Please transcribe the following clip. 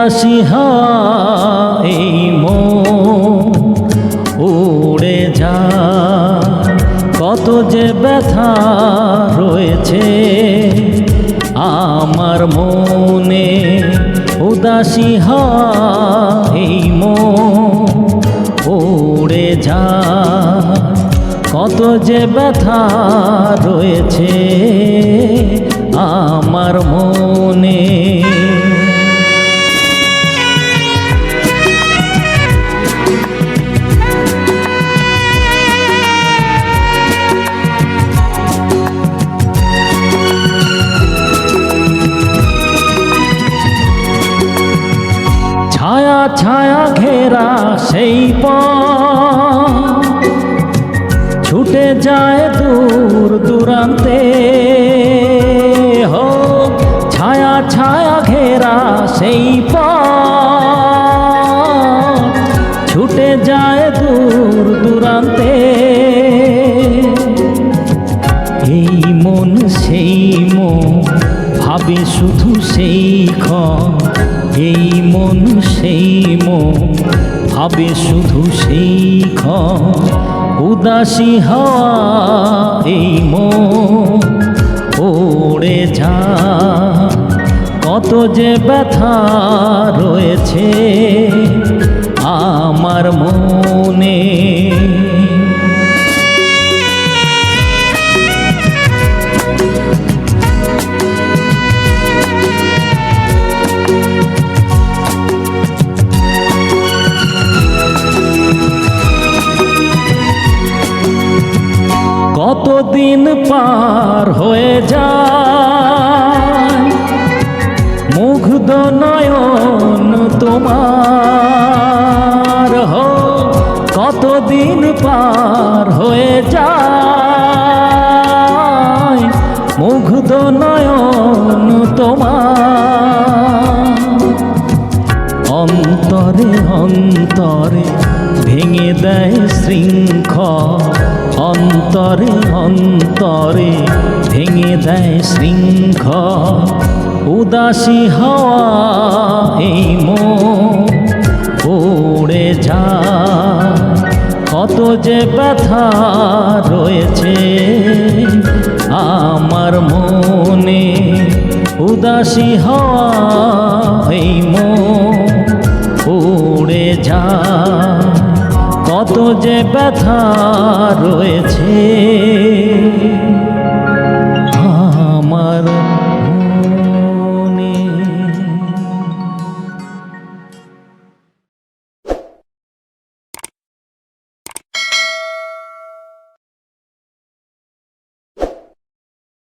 উদাসী এই মন উড়ে যায়, কত যে ব্যথা রয়েছে আমার মনে। উদাসী এই মন উড়ে যায়, কত যে ব্যথা রয়েছে আমার মনে। ছায়া ছায়া ঘেরা সেই পথ ছুটে যায় দূর দূরান্তে, হো ছায়া ছায়া ঘেরা সেই পথ ছুটে যায় দূর দূরান্তে। এই মন সেই মন ভাবে শুধু সেই ক্ষণ, এই মন সেই মন ভাবে শুধু সেই ক্ষণ। উদাসী এই মন উড়ে যায়, কত যে ব্যথা রয়েছে আমার মনে। কতদিন পার হয়ে যায় মুগ্ধ নয়ন তোমার, হো কতদিন পার হয়ে যায় মুগ্ধ নয়ন তোমার। অন্তরে অন্তরে ভেঙে দেয় শৃঙ্খল, অন্তরে অন্তরে ভেঙে দেয় শৃঙ্খল। উদাসী এই মন উড়ে যায়, কত যে ব্যথা রয়েছে আমার মনে। উদাসী এই মন উড়ে যায়, কত যে ব্যথা রয়েছে